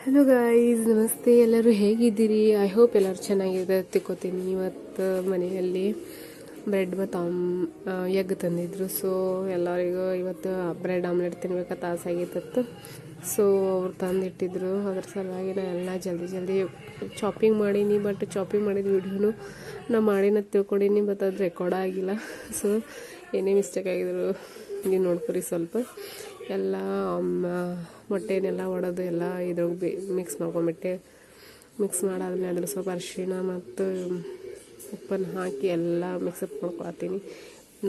Hello guys, ನಮಸ್ತೆ. ಎಲ್ಲರೂ ಹೇಗಿದ್ದೀರಿ? ಐ ಹೋಪ್ ಎಲ್ಲರೂ ಚೆನ್ನಾಗಿದೆ ತಿಕ್ಕೋತೀನಿ. ಇವತ್ತು ಮನೆಯಲ್ಲಿ ಬ್ರೆಡ್ ಮತ್ತು ಎಗ್ ತಂದಿದ್ರು. ಸೊ ಎಲ್ಲರಿಗೂ ಇವತ್ತು ಬ್ರೆಡ್ ಆಮ್ಲೆಟ್ ತಿನ್ಬೇಕಂತ ಆಸೆ ಆಗಿತ್ತು. ಸೊ ಅವ್ರು ತಂದಿಟ್ಟಿದ್ರು. ಅದ್ರ ಸಲುವಾಗಿ ನಾನು ಎಲ್ಲ ಜಲ್ದಿ ಚಾಪಿಂಗ್ ಮಾಡೀನಿ. ಬಟ್ ಚಾಪಿಂಗ್ ಮಾಡಿದ ವಿಡಿಯೋನು ನಾ ಮಾಡಿನ ತಿಳ್ಕೊಂಡೀನಿ, ಬಟ್ ಅದು ರೆಕಾರ್ಡ್ ಆಗಿಲ್ಲ. ಸೊ ಏನೇ ಮಿಸ್ಟೇಕ್ ಆಗಿದ್ರು ನೀವು ನೋಡ್ಕೊರಿ. ಸ್ವಲ್ಪ ಎಲ್ಲ ಮೊಟ್ಟೆನೆಲ್ಲ ಒಡೆದು ಎಲ್ಲ ಇದ್ರಾಗ ಮಿಕ್ಸ್ ಮಾಡ್ಕೊಂಬಿಟ್ಟೆ. ಮಿಕ್ಸ್ ಮಾಡಾದ್ಮೇಲೆ ಅದ್ರ ಸ್ವಲ್ಪ ಅರಿಶಿಣ ಮತ್ತು ಉಪ್ಪನ್ನು ಹಾಕಿ ಎಲ್ಲ ಮಿಕ್ಸಪ್ ಮಾಡ್ಕೊಳತ್ತೀನಿ.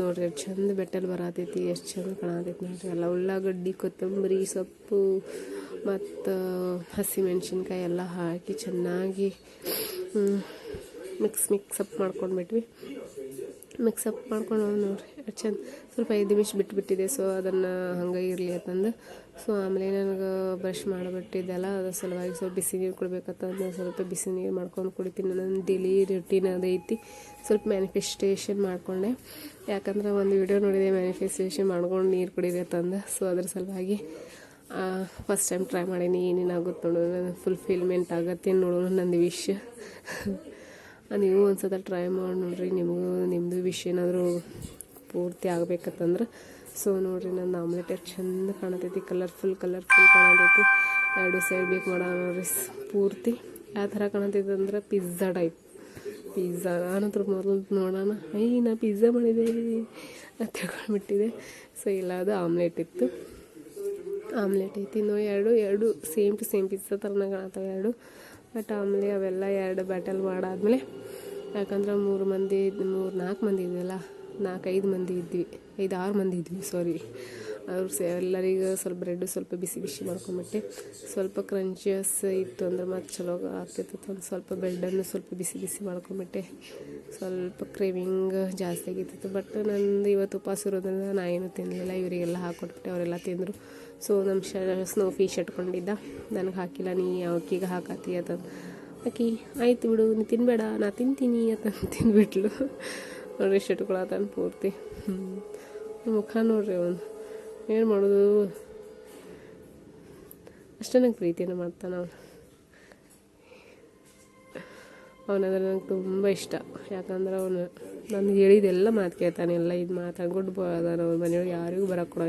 ನೋಡ್ರಿ ಎಷ್ಟು ಚಂದ ಬೆಟ್ಟಲ್ಲಿ ಬರತೈತಿ, ಎಷ್ಟು ಚಂದ ಕಾಣತೈತಿ ನೋಡ್ರಿ. ಎಲ್ಲ ಉಳ್ಳಾಗಡ್ಡಿ, ಕೊತ್ತಂಬರಿ ಸೊಪ್ಪು ಮತ್ತು ಹಸಿಮೆಣ್ಸಿನ್ಕಾಯಿ ಎಲ್ಲ ಹಾಕಿ ಚೆನ್ನಾಗಿ ಮಿಕ್ಸಪ್ ಮಾಡ್ಕೊಂಡ್ಬಿಟ್ವಿ. ಮಿಕ್ಸಪ್ ಮಾಡ್ಕೊಂಡು ನೋಡ್ರಿ ಎಷ್ಟು ಚಂದ. ಸ್ವಲ್ಪ 5 ನಿಮಿಷ ಬಿಟ್ಟುಬಿಟ್ಟಿದೆ. ಸೊ ಅದನ್ನು ಹಂಗೆ ಇರಲಿ ಅಂತಂದು. ಸೊ ಆಮೇಲೆ ನನಗೆ ಬ್ರಷ್ ಮಾಡಿಬಿಟ್ಟಿದ್ದೆಲ್ಲ ಅದ್ರ ಸಲುವಾಗಿ ಸ್ವಲ್ಪ ಬಿಸಿ ನೀರು ಕೊಡ್ಬೇಕಂತಂದು ಸ್ವಲ್ಪ ಬಿಸಿ ನೀರು ಮಾಡ್ಕೊಂಡು ಕುಡಿತೀನಿ. ನನ್ನ ಡೈಲಿ ರುಟೀನ್ ಅದೈತಿ. ಸ್ವಲ್ಪ ಮ್ಯಾನಿಫೆಸ್ಟೇಷನ್ ಮಾಡಿಕೊಂಡೆ. ಯಾಕಂದ್ರೆ ಒಂದು ವಿಡಿಯೋ ನೋಡಿದೆ, ಮ್ಯಾನಿಫೆಸ್ಟೇಷನ್ ಮಾಡ್ಕೊಂಡು ನೀರು ಕುಡಿದೆ ಅಂತಂದು. ಸೊ ಅದ್ರ ಸಲುವಾಗಿ ಫಸ್ಟ್ ಟೈಮ್ ಟ್ರೈ ಮಾಡೀನಿ. ಏನೇನಾಗುತ್ತೆ ನೋಡೋಣ, ನನ್ನ ಫುಲ್ಫಿಲ್ಮೆಂಟ್ ಆಗತ್ತೆ ನೋಡೋಣ ನಂದು ವಿಶ್. ನೀವು ಒಂದ್ಸಲ ಟ್ರೈ ಮಾಡಿ ನೋಡ್ರಿ. ನಿಮ್ಮದು ವಿಶ್ ಏನಾದರೂ ಪೂರ್ತಿ ಆಗಬೇಕಂತಂದ್ರೆ. ಸೊ ನೋಡಿರಿ, ನನ್ನ ಆಮ್ಲೆಟ್ ಎಷ್ಟು ಚಂದ ಕಾಣತೈತಿ. ಕಲರ್ಫುಲ್ ಕಾಣತೈತಿ. 2 ಸೈಡ್ ಬೇಕು ಮಾಡೋಣ ನೋಡ್ರಿ. ಪೂರ್ತಿ ಯಾವ ಥರ ಕಾಣತೈತಿ ಅಂದ್ರೆ ಪಿಜ್ಜಾ ಟೈಪ್. ಪಿಜ್ಜಾ ನಾನಂತರ ಮೊದಲು ನೋಡೋಣ, ನಾ ಪಿಜ್ಜಾ ಮಾಡಿದೆ ಅಂತ ತಿಳ್ಕೊಂಡ್ಬಿಟ್ಟಿದೆ. ಸೊ ಇಲ್ಲ, ಅದು ಆಮ್ಲೆಟ್ ಇತ್ತು. ಆಮ್ಲೆಟ್ ಐತಿ ಇನ್ನೂ ಎರಡು ಸೇಮ್ ಟು ಸೇಮ್ ಪಿಜ್ಜಾ ಥರನ ಕಾಣತ್ತವೆ 2. ಬಟ್ ಆಮೇಲೆ ಅವೆಲ್ಲ 2 ಬ್ಯಾಟಲ್ ಮಾಡಾದ್ಮೇಲೆ, ಯಾಕಂದ್ರೆ 3-4 ಮಂದಿ ಇದ್ವಲ್ಲ, 4-5 ಮಂದಿ ಇದ್ವಿ, 5-6 ಮಂದಿ ಇದ್ವಿ ಸಾರಿ. ಅವ್ರು ಎಲ್ಲರಿಗೂ ಸ್ವಲ್ಪ ಬ್ರೆಡ್ಡು ಸ್ವಲ್ಪ ಬಿಸಿ ಮಾಡ್ಕೊಂಬಿಟ್ಟೆ. ಸ್ವಲ್ಪ ಕ್ರಂಚಿಯಸ್ ಇತ್ತು ಅಂದ್ರೆ ಮತ್ತು ಚಲೋ ಆಗ್ತಿತ್ತು. ಒಂದು ಸ್ವಲ್ಪ ಬ್ರೆಡ್ಡನ್ನು ಸ್ವಲ್ಪ ಬಿಸಿ ಮಾಡ್ಕೊಂಬಿಟ್ಟೆ. ಸ್ವಲ್ಪ ಕ್ರೇವಿಂಗ್ ಜಾಸ್ತಿ ಆಗಿತ್ತು. ಬಟ್ ನಂದು ಇವತ್ತು ಉಪವಾಸ ಇರೋದ್ರಿಂದ ನಾ ಏನೂ ತಿನ್ನಲಿಲ್ಲ. ಇವರಿಗೆಲ್ಲ ಹಾಕ್ಕೊಟ್ಬಿಟ್ಟೆ, ಅವರೆಲ್ಲ ತಿಂದರು. ಸೊ ನಮ್ಮ ಸ್ನೋಫಿ ಶಟ್ಕೊಂಡಿದ್ದ, ನನಗೆ ಹಾಕಿಲ್ಲ, ನೀ ಅವಕ್ಕೀಗ ಹಾಕತ್ತಿ ಅಂತ. ಆಕಿ ಆಯ್ತು ಬಿಡು, ನೀ ತಿನ್ನಬೇಡ, ನಾ ತಿಂತೀನಿ ಅಂತ ತಿಂದ್ಬಿಟ್ಲು. ನೋಡ್ರಿ ಶಟ್ಕೊಳತಾನ ಪೂರ್ತಿ. ಮುಖ ನೋಡ್ರಿ ಅವನು, ಏನು ಮಾಡೋದು, ಅಷ್ಟೇ ನಂಗೆ ಪ್ರೀತಿಯನ್ನು ಮಾಡ್ತಾನೆ ಅವನು. ಅವನಂದ್ರೆ ನಂಗೆ ತುಂಬ ಇಷ್ಟ. ಯಾಕಂದ್ರೆ ಅವನು ನನಗೆ ಹೇಳಿದೆಲ್ಲ ಮಾತು ಕೇಳ್ತಾನೆ. ಎಲ್ಲ ಇದು ಮಾತಾಡಿ ಗುಡ್ ಬಾಯ್ ಅದಾನ. ಅವ್ರ ಮನೆಯೊಳಗೆ ಯಾರಿಗೂ ಬರೋಕ್ಕೆ ಕೊಡೋಂಗಿಲ್ಲ.